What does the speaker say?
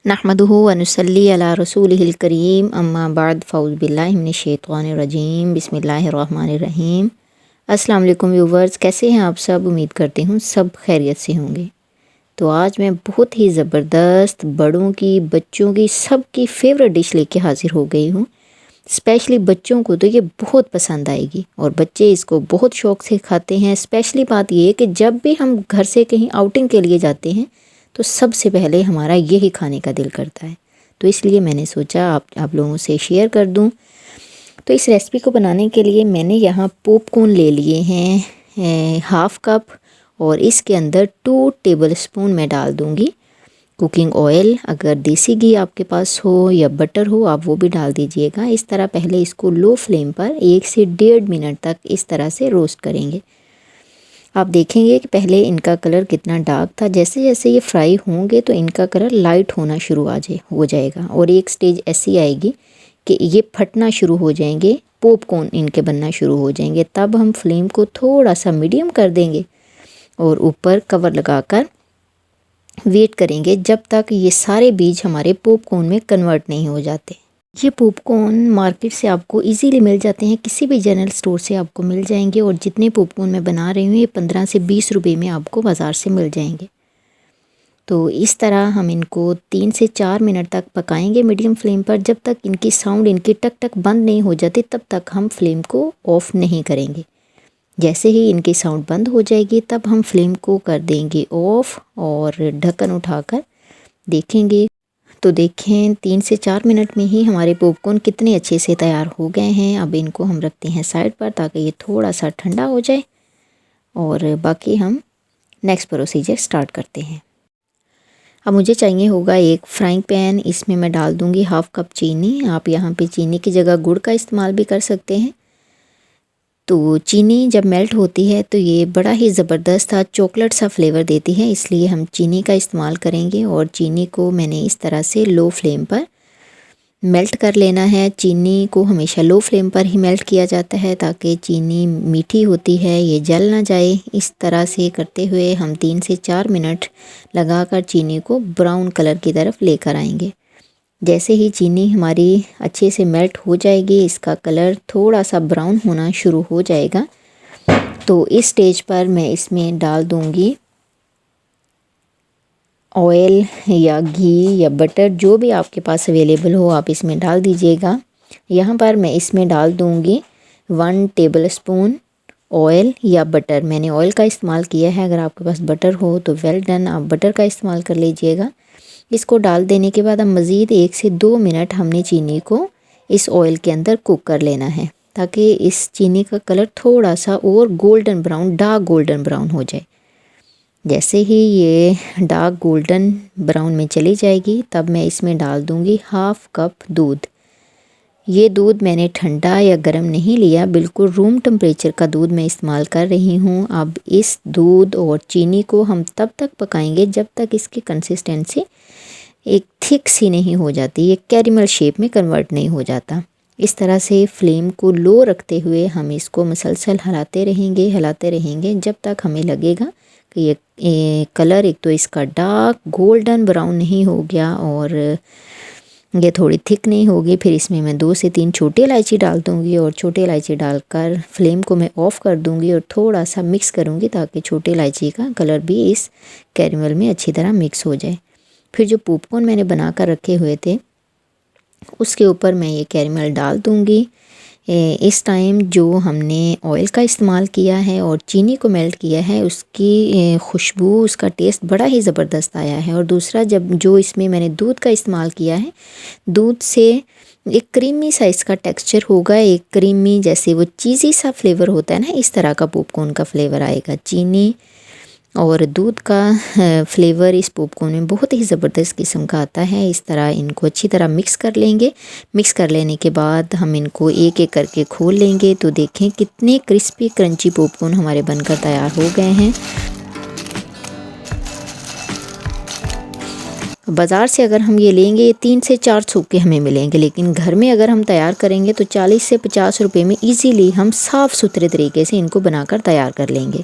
नहमदुहु व नुसल्ली अला रसूलिहिल करीम अम्मा बाद फ़ऊज़ु बिल्लाहि मिनश शैतानिर रजीम बिस्मिल्लाहिर रहमानिर रहीम। अस्सलाम वालेकुम व्यूवर्स, कैसे हैं आप सब? उम्मीद करती हूँ सब खैरियत से होंगे। तो आज मैं बहुत ही ज़बरदस्त बड़ों की बच्चों की सबकी फेवरेट डिश लेके हाज़िर हो गई हूँ। स्पेशली बच्चों को तो ये बहुत पसंद आएगी और बच्चे इसको बहुत शौक़ से खाते हैं। स्पेशली बात ये है कि जब भी हम घर से कहीं आउटिंग के लिए जाते हैं तो सबसे पहले हमारा यही खाने का दिल करता है। तो इसलिए मैंने सोचा आप लोगों से शेयर कर दूं। तो इस रेसिपी को बनाने के लिए मैंने यहाँ पॉपकॉर्न ले लिए हैं हाफ़ कप, और इसके अंदर 2 टेबलस्पून मैं डाल दूँगी कुकिंग ऑयल। अगर देसी घी आपके पास हो या बटर हो आप वो भी डाल दीजिएगा। इस तरह पहले इसको लो फ्लेम पर 1 से 1.5 मिनट तक इस तरह से रोस्ट करेंगे। आप देखेंगे कि पहले इनका कलर कितना डार्क था, जैसे जैसे ये फ्राई होंगे तो इनका कलर लाइट होना शुरू हो जाएगा और एक स्टेज ऐसी आएगी कि ये फटना शुरू हो जाएंगे, पॉपकॉर्न इनके बनना शुरू हो जाएंगे। तब हम फ्लेम को थोड़ा सा मीडियम कर देंगे और ऊपर कवर लगाकर वेट करेंगे जब तक ये सारे बीज हमारे पॉपकॉर्न में कन्वर्ट नहीं हो जाते। ये पॉपकॉर्न मार्केट से आपको इजीली मिल जाते हैं, किसी भी जनरल स्टोर से आपको मिल जाएंगे। और जितने पॉपकॉर्न मैं बना रही हूँ ये 15 से 20 रुपए में आपको बाज़ार से मिल जाएंगे। तो इस तरह हम इनको 3 से 4 मिनट तक पकाएंगे मीडियम फ्लेम पर। जब तक इनकी साउंड इनकी टक टक बंद नहीं हो जाती तब तक हम फ्लेम को ऑफ़ नहीं करेंगे। जैसे ही इनकी साउंड बंद हो जाएगी तब हम फ्लेम को कर देंगे ऑफ़ और ढक्कन उठाकर देखेंगे। तो देखें 3 से 4 मिनट में ही हमारे पॉपकॉर्न कितने अच्छे से तैयार हो गए हैं। अब इनको हम रखते हैं साइड पर ताकि ये थोड़ा सा ठंडा हो जाए और बाकी हम नेक्स्ट प्रोसीजर स्टार्ट करते हैं। अब मुझे चाहिए होगा एक फ्राइंग पैन। इसमें मैं डाल दूँगी हाफ़ कप चीनी। आप यहाँ पे चीनी की जगह गुड़ का इस्तेमाल भी कर सकते हैं। तो चीनी जब मेल्ट होती है तो ये बड़ा ही ज़बरदस्त सा चॉकलेट सा फ्लेवर देती है, इसलिए हम चीनी का इस्तेमाल करेंगे। और चीनी को मैंने इस तरह से लो फ्लेम पर मेल्ट कर लेना है। चीनी को हमेशा लो फ्लेम पर ही मेल्ट किया जाता है ताकि चीनी मीठी होती है, ये जल ना जाए। इस तरह से करते हुए हम 3 से 4 मिनट लगाकर चीनी को ब्राउन कलर की तरफ लेकर आएंगे। जैसे ही चीनी हमारी अच्छे से मेल्ट हो जाएगी, इसका कलर थोड़ा सा ब्राउन होना शुरू हो जाएगा, तो इस स्टेज पर मैं इसमें डाल दूंगी ऑयल या घी या बटर, जो भी आपके पास अवेलेबल हो आप इसमें डाल दीजिएगा। यहाँ पर मैं इसमें डाल दूंगी 1 टेबलस्पून ऑयल या बटर। मैंने ऑयल का इस्तेमाल किया है, अगर आपके पास बटर हो तो वेल डन, आप बटर का इस्तेमाल कर लीजिएगा। इसको डाल देने के बाद हम मज़ीद 1 से 2 मिनट हमने चीनी को इस ऑयल के अंदर कुक कर लेना है ताकि इस चीनी का कलर थोड़ा सा और golden brown, dark golden brown हो जाए। जैसे ही ये डार्क गोल्डन ब्राउन में चली जाएगी तब मैं इसमें डाल दूँगी हाफ़ कप दूध। ये दूध मैंने ठंडा या गर्म नहीं लिया, बिल्कुल रूम टेम्परेचर का दूध मैं इस्तेमाल कर रही हूँ। अब इस दूध और चीनी को हम तब तक पकाएंगे जब तक इसकी कंसिस्टेंसी एक थिक सी नहीं हो जाती, ये कैरेमल शेप में कन्वर्ट नहीं हो जाता। इस तरह से फ्लेम को लो रखते हुए हम इसको मुसलसल हिलाते रहेंगे जब तक हमें लगेगा कि ये कलर एक तो इसका डार्क गोल्डन ब्राउन नहीं हो गया और ये थोड़ी थिक नहीं होगी। फिर इसमें मैं 2 से 3 छोटी इलायची डाल दूँगी और छोटी इलायची डालकर फ्लेम को मैं ऑफ़ कर दूँगी और थोड़ा सा मिक्स करूँगी ताकि छोटी इलायची का कलर भी इस कैरेमल में अच्छी तरह मिक्स हो जाए। फिर जो पॉपकॉर्न मैंने बना कर रखे हुए थे उसके ऊपर मैं ये कैरेमल डाल दूँगी। इस टाइम जो हमने ऑयल का इस्तेमाल किया है और चीनी को मेल्ट किया है उसकी खुशबू, उसका टेस्ट बड़ा ही ज़बरदस्त आया है। और दूसरा जो इसमें मैंने दूध का इस्तेमाल किया है, दूध से एक क्रीमी सा इसका टेक्सचर होगा, एक क्रीमी जैसे वो चीज़ी सा फ्लेवर होता है ना, इस तरह का पॉपकॉर्न का फ्लेवर आएगा। चीनी और दूध का फ्लेवर इस पॉपकॉर्न में बहुत ही ज़बरदस्त किस्म का आता है। इस तरह इनको अच्छी तरह मिक्स कर लेंगे। मिक्स कर लेने के बाद हम इनको एक एक करके खोल लेंगे तो देखें कितने क्रिस्पी क्रंची पॉपकॉर्न हमारे बनकर तैयार हो गए हैं। बाज़ार से अगर हम ये लेंगे 3 से 4 सूप के हमें मिलेंगे, लेकिन घर में अगर हम तैयार करेंगे तो 40 से 50 रुपए में ईज़िली हम साफ़ सुथरे तरीके से इनको बनाकर तैयार कर लेंगे।